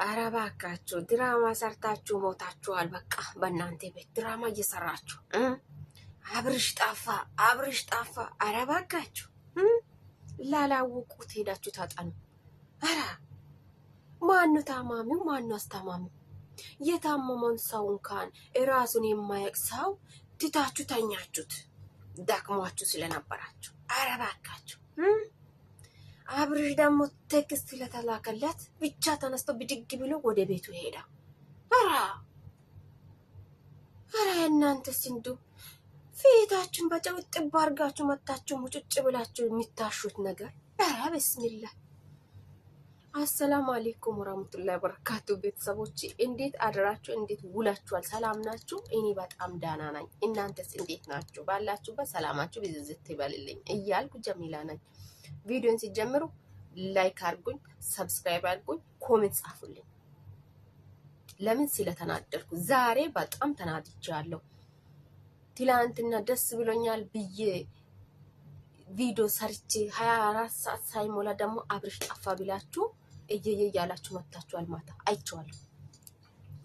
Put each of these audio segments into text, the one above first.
ኧረ እባካችሁ ድራማ ሰርታችሁ ሞታችኋል። በቃ በእናንተ ቤት ድራማ እየሰራችሁ አብርሽ ጠፋ። ኧረ እባካችሁ ላላወቁት ሄዳችሁ ታጠኑ። ኧረ ማኑ ታማሚው ማኑ አስታማሚው? የታመመውን ሰው እንኳን እራሱን የማያውቅ ሰው ትታችሁ ተኛችሁት፣ ደክሟችሁ ስለነበራችሁ። ኧረ እባካችሁ አብርሽ ደግሞ ቴክስት ስለተላከለት ብቻ ተነስቶ ብድግ ብሎ ወደ ቤቱ ሄዳ። ኧረ እናንተስ እንዱ ፊታችሁን በጨው ጥብ አድርጋችሁ መታችሁ ሙጭጭ ብላችሁ የሚታሹት ነገር። ኧረ ብስሚላ። አሰላሙ አለይኩም ወራህመቱላሂ ወበረካቱ። ቤተሰቦች እንዴት አድራችሁ? እንዴት ውላችኋል? ሰላም ናችሁ? እኔ በጣም ዳና ነኝ። እናንተስ እንዴት ናችሁ? ባላችሁበት ሰላማችሁ ብዝዝት ይበልልኝ እያልኩ ጀሚላ ነኝ። ቪዲዮን ሲጀምሩ ላይክ አድርጉኝ፣ ሰብስክራይብ አድርጉኝ፣ ኮሜንት ጻፉልኝ። ለምን ስለተናደርኩ ዛሬ በጣም ተናድቻለሁ። ትላንትና ደስ ብሎኛል ብዬ ቪዲዮ ሰርቼ 24 ሰዓት ሳይሞላ ደግሞ አብርሽ ጠፋ ብላችሁ እየየ ያላችሁ መታችኋል። ማታ አይቼዋለሁ።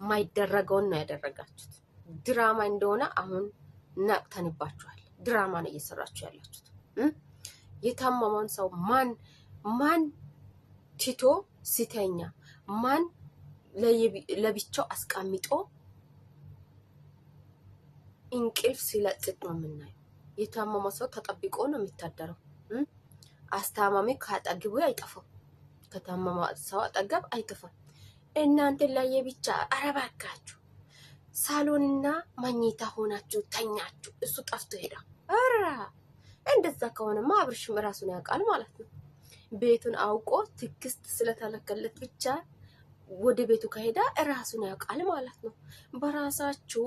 ማይደረገውን ነው ያደረጋችሁት። ድራማ እንደሆነ አሁን ነቅተንባችኋል። ድራማ ነው እየሰራችሁ ያላችሁት። የታመመውን ሰው ማን ትቶ ሲተኛ ማን ለብቻው አስቀምጦ እንቅልፍ ሲለጥጥ ነው የምናየው። የታመመ ሰው ተጠብቆ ነው የሚታደረው። አስታማሚ ካጠገቡ አይጠፋም። ከታመመ ሰው አጠገብ አይጠፋም። እናንተ ለየብቻ አረባካችሁ ሳሎንና መኝታ ሆናችሁ ተኛችሁ። እሱ ጠፍቶ ሄዳ። እንደዛ ከሆነማ አብርሽም ራሱን ያውቃል ማለት ነው። ቤቱን አውቆ ትክስት ስለተለከለት ብቻ ወደ ቤቱ ከሄዳ ራሱን ያውቃል ማለት ነው። በራሳችሁ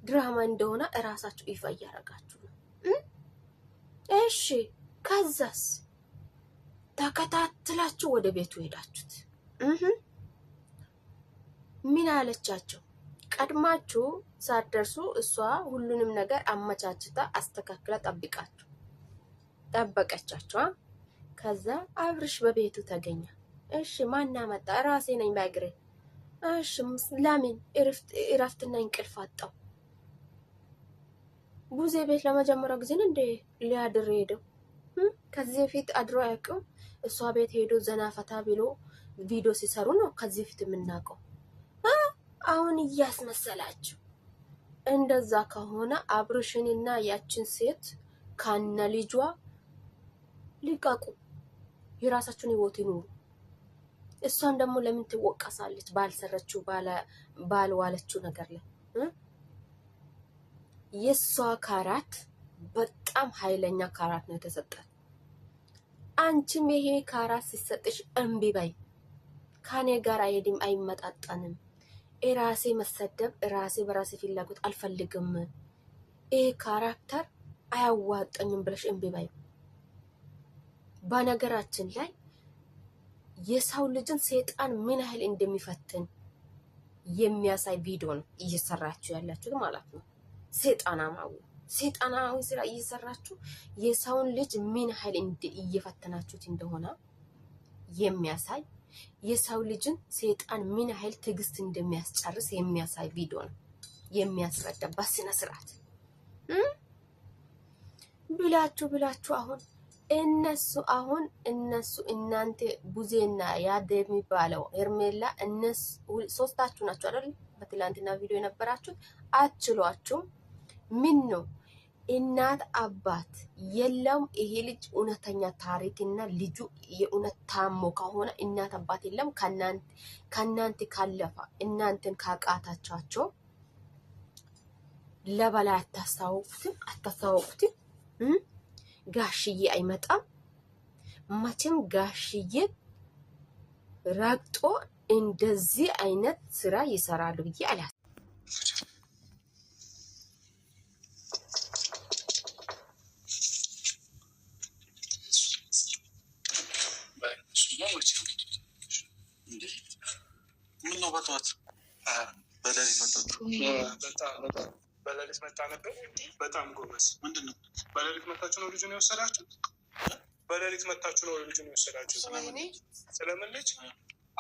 ድራማ እንደሆነ ራሳችሁ ይፋ እያደረጋችሁ ነው። እሺ ከዛስ ተከታትላችሁ ወደ ቤቱ ሄዳችሁት። ምን አለቻቸው? ቀድማችሁ ሳትደርሱ እሷ ሁሉንም ነገር አመቻችታ አስተካክላ ጠበቀቻቸው። ከዛ አብርሽ በቤቱ ተገኘ። እሺ ማን መጣ? ራሴ ነኝ በእግሬ። እሺ ለምን እረፍትና እንቅልፍ አጣው? ቡዜ ቤት ለመጀመሪያ ጊዜ እንደ ሊያድር ሄደው ከዚህ በፊት አድሮ አያውቅም። እሷ ቤት ሄዶ ዘና ፈታ ብሎ ቪዲዮ ሲሰሩ ነው ከዚህ በፊት የምናውቀው። አሁን እያስመሰላችሁ እንደዛ ከሆነ አብርሽንና ያችን ሴት ካነ ልጇ ሊቃቁ፣ የራሳችሁን ህይወት ይኑሩ። እሷን ደግሞ ለምን ትወቀሳለች? ባልሰረችው ባልዋለችው ነገር ላይ የሷ ካራት በጣም ኃይለኛ ካራት ነው የተሰጣት። አንቺም ይሄ ካራት ሲሰጥሽ እምቢ በይ። ካኔ ጋር አይሄድም፣ አይመጣጣንም። ራሴ መሰደብ ራሴ በራሴ ፍላጎት አልፈልግም፣ ይሄ ካራክተር አያዋጣኝም ብለሽ እምቢ በይ። በነገራችን ላይ የሰው ልጅን ሰይጣን ምን ያህል እንደሚፈትን የሚያሳይ ቪዲዮ ነው እየሰራችሁ ያላችሁት ማለት ነው። ሰይጣናዊ ስራ እየሰራችሁ የሰውን ልጅ ምን ያህል እየፈተናችሁት እንደሆነ የሚያሳይ የሰው ልጅን ሰይጣን ምን ያህል ትዕግስት እንደሚያስጨርስ የሚያሳይ ቪዲዮ ነው የሚያስረዳ በስነ ስርዓት ብላችሁ አሁን እነሱ እናንተ ቡዜና ያደ የሚባለው ሄርሜላ እነሱ ሶስታችሁ ናችሁ አይደል? በትላንትና ቪዲዮ የነበራችሁት አትችሏችሁም። ምን ነው እናት አባት የለም። ይሄ ልጅ እውነተኛ ታሪክና ልጁ የእውነት ታሞ ከሆነ እናት አባት የለም። ከናንተ ካለፋ እናንተን ካቃታቻቸው ለበላይ አታስተዋውቁትም። ጋሽዬ አይመጣም መቼም። ጋሽዬ ረግጦ እንደዚህ አይነት ስራ ይሰራሉ ብዬ አላስ ምን ነው በጠዋት በሌሊት መጣችሁ? በሌሊት መጣ ነበር። በጣም ጎበዝ። ምንድን ነው በሌሊት መጣችሁ ነው ልጁን የወሰዳችሁ? በሌሊት መታችሁ ነው ልጁን የወሰዳችሁ? ስለምን ልጅ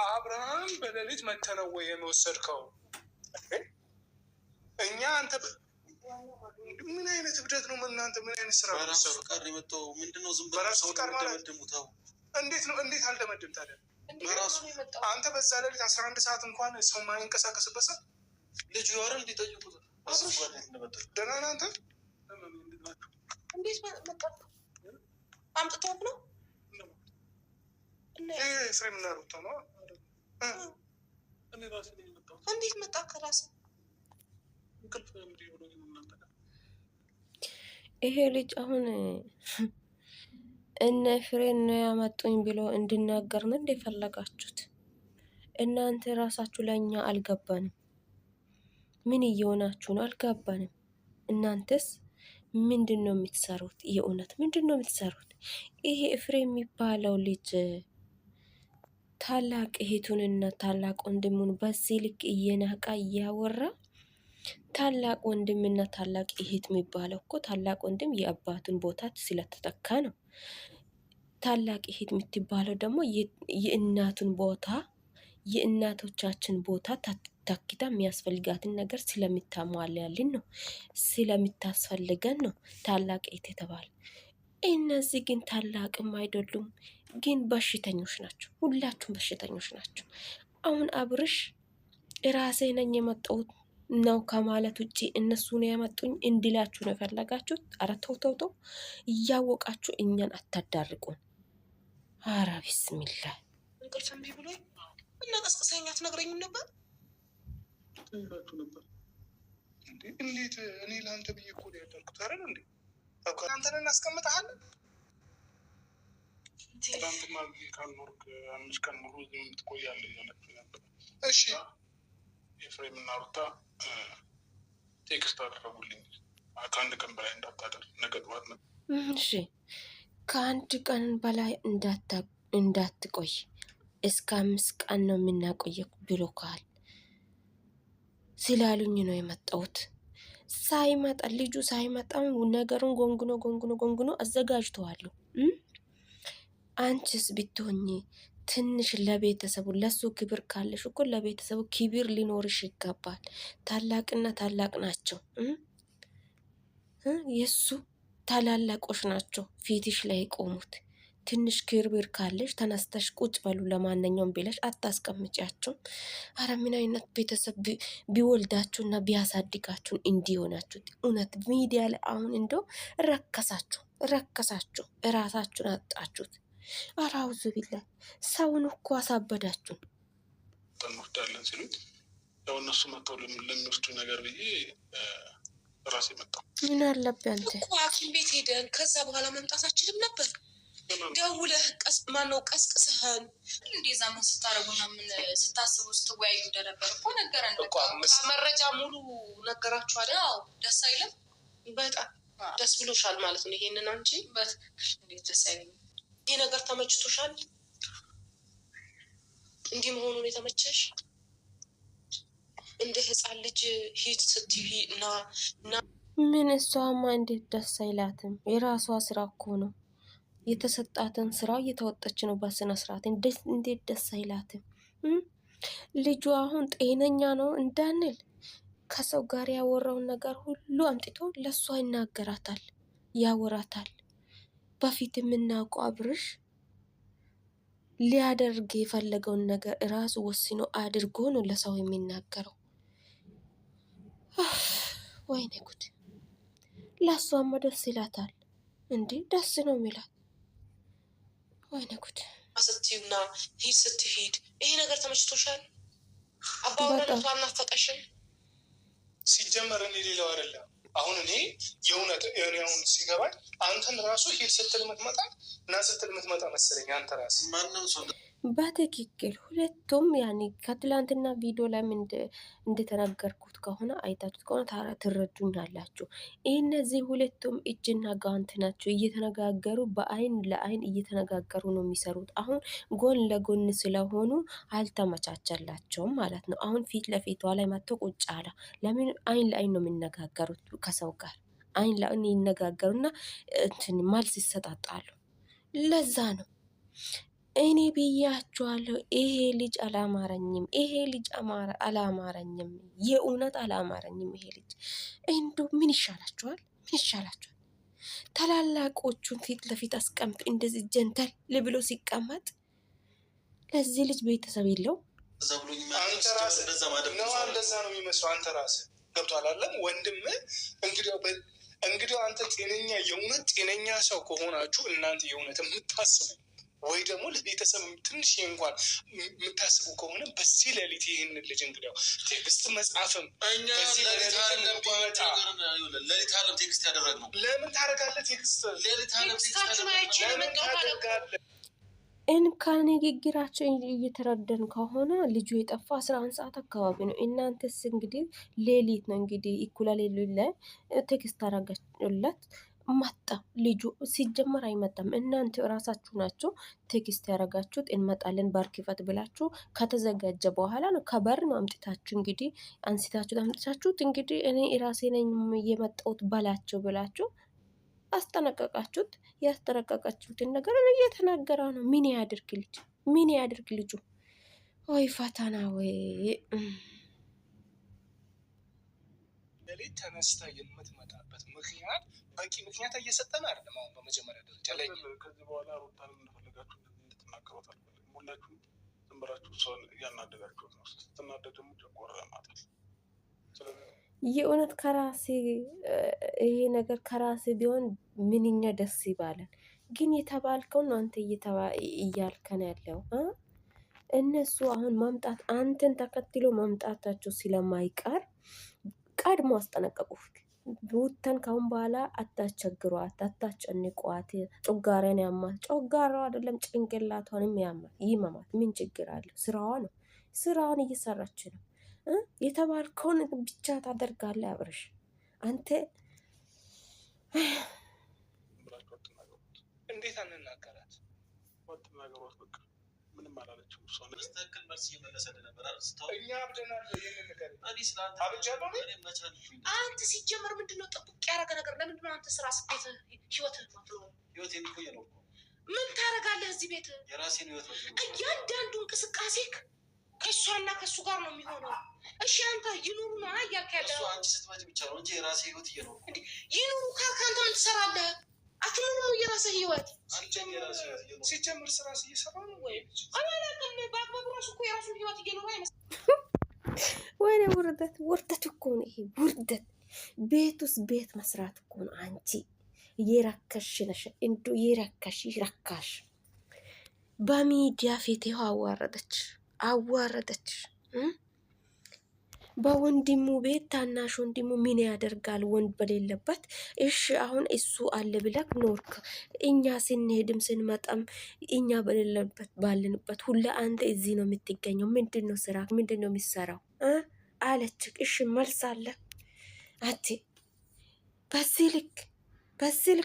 አብርሃም በሌሊት መተነው ወይ የወሰድከው? እኛ አንተ ምን አይነት እብደት ነው? እናንተ ምን አይነት ስራ በራሱ ፍቃድ የመጣው ምንድነው? ዝም በራሱ ፍቃድ ማለት እንዴት ነው? እንዴት አልደመድም ታዲያ? አንተ በዛ ሌሊት 11 ሰዓት እንኳን ሰው ማይንቀሳቀስበት ሰዓት ልጁ ያወራ እንዲጠይቁት ደህና ነህ አንተ? እንዴት መጣ? አምጥተውት ነው ፍሬም እና ሩታ ነው። እንዴት መጣ ከራስ? ይሄ ልጅ አሁን እነ ፍሬን ነው ያመጡኝ ብሎ እንድናገር ነው እንደፈለጋችሁት እናንተ ራሳችሁ። ለእኛ አልገባንም። ምን እየሆናችሁ ነው? አልገባንም። እናንተስ ምንድን ነው የምትሰሩት? የእውነት ምንድን ነው የምትሰሩት? ይሄ ፍሬም የሚባለው ልጅ ታላቅ እህቱንና ታላቅ ወንድሙን በዚህ ልክ እየናቃ እያወራ ታላቅ ወንድምና ታላቅ እህት የሚባለው እኮ ታላቅ ወንድም የአባቱን ቦታ ስለተተካ ነው። ታላቅ እህት የምትባለው ደግሞ የእናቱን ቦታ የእናቶቻችን ቦታ ተክታ የሚያስፈልጋትን ነገር ስለምታሟላልን ነው፣ ስለምታስፈልገን ነው ታላቅ እህት የተባለ። እነዚህ ግን ታላቅም አይደሉም፣ ግን በሽተኞች ናቸው። ሁላችሁም በሽተኞች ናቸው። አሁን አብርሽ ራሴ ነኝ የመጣሁት ነው ከማለት ውጭ እነሱ ነው ያመጡኝ እንዲላችሁ ነው የፈለጋችሁት። ኧረ ተው ተው ተው፣ እያወቃችሁ እኛን አታዳርቁን። ኧረ ቢስሚላ እንቅልፍ እምቢ ብሎኝ እና ቀስቅሰኛ ትነግረኝም ነበር እንዴት? እኔ ለአንተ ብዬ እኮ ነው ያደርኩት አይደል እንዴ? አንተን እናስቀምጠሃለን። ትናንትና ካልኖርክ 5 ቀን ሙሉ ትቆያለህ እያለች ነበር። እሺ ኤፍሬም እና ሩታ ቴክስት አደረጉልኝ ከአንድ ቀን በላይ እንዳታደር ነገ ጠዋት ነው። እሺ ከአንድ ቀን በላይ እንዳትቆይ እስከ 5 ቀን ነው የምናቆየው ብሎካል ስላሉኝ ነው የመጣሁት። ሳይመጣ ልጁ ሳይመጣ ነገሩን ጎንጉኖ አዘጋጅተዋለሁ። አንቺስ ብትሆኚ ትንሽ ለቤተሰቡ ለሱ ክብር ካለሽ እኮ ለቤተሰቡ ክብር ሊኖርሽ ይገባል። ታላቅና ታላቅ ናቸው። የሱ ታላላቆች ናቸው ፊትሽ ላይ ቆሙት። ትንሽ ክብር ካለሽ ተነስተሽ ቁጭ በሉ ለማንኛውም ብለሽ አታስቀምጫቸው። አረ ምን አይነት ቤተሰብ ቢወልዳችሁና ቢያሳድጋችሁን እንዲሆናችሁት። እውነት ሚዲያ ላይ አሁን እንደው ረከሳችሁ፣ እራሳችሁን አጣችሁት። አረ አውዙ ቢላ ሰውን እኮ አሳበዳችሁን። እንወስዳለን ሲሉ ያው እነሱ መጥተው ለሚወስዱ ነገር ብዬ ራሴ መጣሁ። ምን አለብህ አንተ እኮ ሐኪም ቤት ሄደን ከዛ በኋላ መምጣት አችልም ነበር። ደውለህ ማነው ቀስቅሰህን እንደዛ ምን ስታረጉና ምን ስታስቡ ስትወያዩ እንደነበር እኮ ነገረን። መረጃ ሙሉ ነገራችሁ አይደል? አዎ ደስ አይልም? በጣም ደስ ብሎሻል ማለት ነው። ይሄንን አንቺ እንዴት ደስ አይልም? ይሄ ነገር ተመችቶሻል? እንዲህ መሆኑን የተመቸሽ? እንደ ህፃን ልጅ ሂድ ስትይ እና ምን እሷማ እንዴት ደስ አይላትም? የራሷ ስራ እኮ ነው። የተሰጣትን ስራ እየተወጣች ነው በስነ ስርዓት። እንዴት ደስ አይላትም? ልጁ አሁን ጤነኛ ነው እንዳንል ከሰው ጋር ያወራውን ነገር ሁሉ አምጥቶ ለእሷ ይናገራታል፣ ያወራታል። በፊት የምናውቀው አብርሽ ሊያደርግ የፈለገውን ነገር እራሱ ወስኖ አድርጎ ነው ለሰው የሚናገረው። ወይኔ ጉድ! ለእሷማ ደስ ይላታል እንዴ? ደስ ነው የሚላት። ወይኔ ጉድ! ስትይና ሂድ ስትሄድ ይሄ ነገር ተመችቶሻል? አባወራነቱ አልናፈቀሽም? ሲጀመር እኔ ሌላው አይደለም። አሁን እኔ የእውነት አሁን ሲገባኝ አንተን ራሱ ሂድ ስትል የምትመጣ እና ስትል የምትመጣ መሰለኝ። አንተ ራስ ማንም ሰው በትክክል ሁለቱም ያኔ ከትላንትና ቪዲዮ ላይ እንደተናገርኩት ከሆነ አይታችሁት ከሆነ ትረዱኛላችሁ። እነዚህ ሁለቱም እጅና ጋንት ናቸው። እየተነጋገሩ በአይን ለአይን እየተነጋገሩ ነው የሚሰሩት። አሁን ጎን ለጎን ስለሆኑ አልተመቻቸላቸውም ማለት ነው። አሁን ፊት ለፊቷ ላይ መጥቶ ቁጭ አለ። ለምን አይን ለአይን ነው የሚነጋገሩት? ከሰው ጋር አይን ለአይን ይነጋገሩና እንትን መልስ ይሰጣጣሉ። ለዛ ነው እኔ ብያችኋለሁ። ይሄ ልጅ አላማረኝም፣ ይሄ ልጅ አላማረኝም፣ የእውነት አላማረኝም። ይሄ ልጅ እንዶ ምን ይሻላችኋል? ምን ይሻላችኋል? ታላላቆቹን ፊት ለፊት አስቀምጥ እንደዚህ ጀንተል ብሎ ሲቀመጥ ለዚህ ልጅ ቤተሰብ የለው። እንደዛ ነው የሚመስለው። አንተ ራስህ ገብቶሃል አይደለም? ወንድም እንግዲህ አንተ ጤነኛ የእውነት ጤነኛ ሰው ከሆናችሁ እናንተ የእውነት የምታስቡ ወይ ደግሞ ለቤተሰብ ትንሽ እንኳን የምታስቡ ከሆነ በዚህ ሌሊት ይህን ልጅ እንግዲያው ቴክስት መጻፍም ሌሊት አለም ቴክስት ያደረግነው ለምን ታደርጋለህ? ቴክስት እንካ ንግግራቸው እየተረዳን ከሆነ ልጁ የጠፋ 11 ሰዓት አካባቢ ነው። እናንተስ እንግዲህ ሌሊት ነው እንግዲህ እኩለ ሌሊት ላይ ቴክስት አረጋችሁለት መጣ። ልጁ ሲጀመር አይመጣም። እናንተ ራሳችሁ ናቸው ቴክስት ያረጋችሁት። እንመጣለን በር ክፈት ብላችሁ ከተዘጋጀ በኋላ ነው ከበር ነው አምጥታችሁ እንግዲህ አንስታችሁ አምጥታችሁት እንግዲህ እኔ ራሴ ነኝ የመጣሁት በላቸው ብላችሁ አስጠነቀቃችሁት። ያስጠነቀቃችሁትን ነገር እየተናገረ ነው። ምን ያድርግ ልጅ? ምን ያድርግ ልጁ? ወይ ፈተና ወይ ሌሊት ተነስታ የምትመጣበት ምክንያት በቂ ምክንያት እየሰጠን አይደለም። አሁን በመጀመሪያ ደረጃ ላይ ከዚህ በኋላ ሩታንም እንደፈለጋችሁ እንድትናገሯት አልፈልግም። ሁላችሁም ዝም ብላችሁ እሷን እያናደጋችሁት ነው። ስትናደድ ደግሞ ጨጓራ ያማታል። የእውነት ከራሴ ይሄ ነገር ከራሴ ቢሆን ምንኛ ደስ ይባላል። ግን የተባልከውን አንተ እያልከን ያለው እነሱ አሁን ማምጣት አንተን ተከትሎ ማምጣታቸው ስለማይቀር ቀድሞ አስጠነቀቁት። ሩታን ካሁን በኋላ አታስቸግሯት፣ አታስጨንቋት። ጮጋራን ያማት። ጮጋራው አይደለም ጭንቅላቷንም ይመማት። ምን ችግር አለው? ስራዋ ነው። ስራዋን እየሰራች ነው። የተባልከውን ብቻ ታደርጋለህ። አብረሽ አንተ እንዴት አንናገራት? አትናገሯት። በቃ ምንም አላለችም። እሷ ትክክል መልስ እየመለሰልህ ነበር አይደል? እኛ አብደናል። ይሄን ነገር አንተ ሲጀመር ምንድነው ጥብቅ ያደረገ ነገር? ለምንድነው አንተ ስራ ስቤት ህይወትህ ማፍሎ ህይወቴን እኮ ነው። ምን ታደርጋለህ እዚህ ቤት? የራሴን ህይወት ነው። እያንዳንዱ እንቅስቃሴክ ከእሷና ከእሱ ጋር ነው የሚሆነው። እሺ አንተ ይኑሩ ነው እያልክ ያለው። እሱ አንቺ ስትመጪ ብቻ ነው እንጂ የራሴ ህይወት እየኖርኩ ነው። ይኑሩ ካልክ አንተ ምን ትሰራለህ? አትኑሩ ነው የራስህ ህይወት። ሲጀምር ስራ እየሰራ ነው ወይ? አላውቅም። በአግባቡ ራሱ እኮ የራሱን ህይወት እየኖረ አይመስልም። ወይኔ ውርደት! ውርደት እኮ ነው ይሄ ውርደት። ቤት ውስጥ ቤት መስራት እኮ ነው። አንቺ የረከሽ ነሽ። እንዶ የረከሽ ይረካሽ። በሚዲያ ፊት አዋረደች። በወንድሙ ቤት ታናሽ ወንድሙ ምን ያደርጋል? ወንድ በሌለበት። እሺ አሁን እሱ አለ ብለክ ኖርክ። እኛ ስንሄድም ስንመጣም እኛ በሌለበት ባልንበት ሁሌ አንተ እዚህ ነው የምትገኘው። ምንድን ነው ስራ? ምንድን ነው የሚሰራው አለችክ። እሺ መልስ አለ አቲ። በዚህ ልክ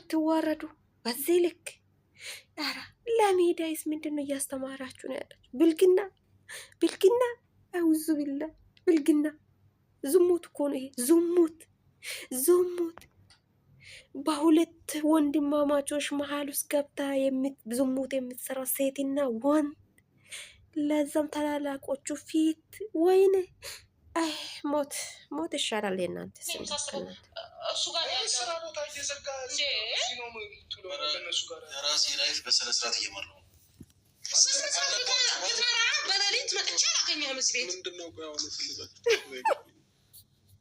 ትዋረዱ። በዚህ ልክ ኧረ ለሚዲያስ ምንድን ነው እያስተማራችሁ ነው ያላችሁ? ብልግና አውዙ ቢላ ብልግና ዝሙት እኮ ነው ይሄ። ዝሙት በሁለት ወንድማማቾች መሀል ውስጥ ገብታ ዝሙት የምትሰራ ሴትና ወንድ፣ ለዛም ታላላቆቹ ፊት። ወይኔ ሞት ይሻላል። የእናንተ እሱ ጋር ስራ ቦታ እየዘጋ የራሴ ላይፍ በስነ ስርዓት እየመራሁ ነው። በሌሊት መጥቼ አላገኘህም እዚህ ቤት። ምንድነው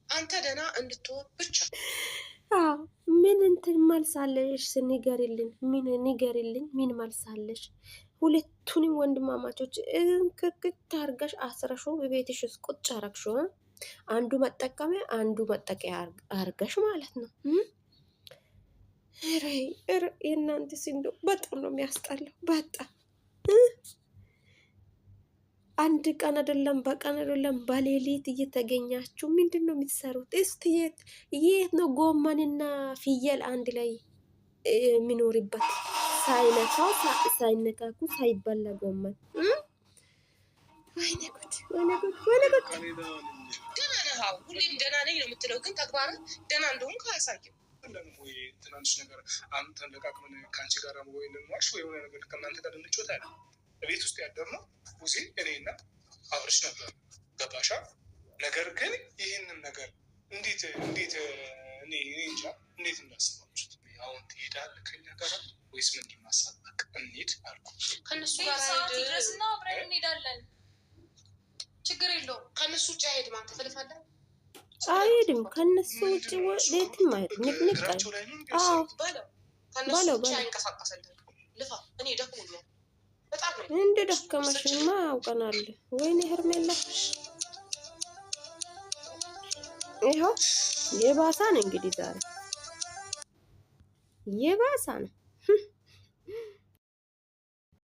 አንተ ደህና እንድትሆን ብቻ። ምን እንትን መልሳለሽ? ንገሪልኝ። ምን መልሳለሽ? ሁለቱንም ወንድማማቾች እንክክት አርገሽ አስረሾ በቤትሽ ውስጥ ቁጭ አረግሾ። አንዱ መጠቀሚያ አንዱ መጠቂያ አርገሽ ማለት ነው። የእናንተ ሲንዶ በጣም ነው የሚያስጠላው። በጣም አንድ ቀን አይደለም በቀን አይደለም በሌሊት እየተገኛችሁ ምንድን ነው የምትሰሩት? እስቲ የት ነው ጎመንና ፍየል አንድ ላይ የሚኖርበት? ሳይነካኩ ሳይበላ ጎመን። ወይኔ ጉድ! ደህና ነህ? ሁሌም ደህና ነኝ ነው የምትለው፣ ግን ተግባር ደህና እንደሆንክ አያሳይም። አይደለንም ወይ ትናንሽ ነገር አምጥተን ለቃቅመን ከአንቺ ጋር ወይ ልንዋሽ ወይ የሆነ ነገር ከእናንተ ጋር ልንጮት አለ። ቤት ውስጥ ያደርነው ሙሴ እኔና አብርሽ ነበር። ገባሻ? ነገር ግን ይህንን ነገር እንዴት እኔ እንጃ እንዴት እንዳሰባችሁት። አሁን ትሄዳለህ ከኛ ጋር ወይስ ምንድን ነው ሀሳብ? በቃ እንሂድ አልኩ። ከእነሱ ጋር ድረስና አብረን እንሄዳለን። ችግር የለውም። ከእነሱ ውጭ አይሄድም። አንተ ትልፋለህ። አይሄድም። ከእነሱ ውጭ ወዴትም አይሄድም። ንቅንቅ በለው ልፋ። እኔ ደክሞኛል በጣም ነው። እንደ ደከመሽማ አውቀናል። ወይኔ ሄርሜላ ይኸው የባሳ ነው እንግዲህ ዛሬ የባሳ ነው።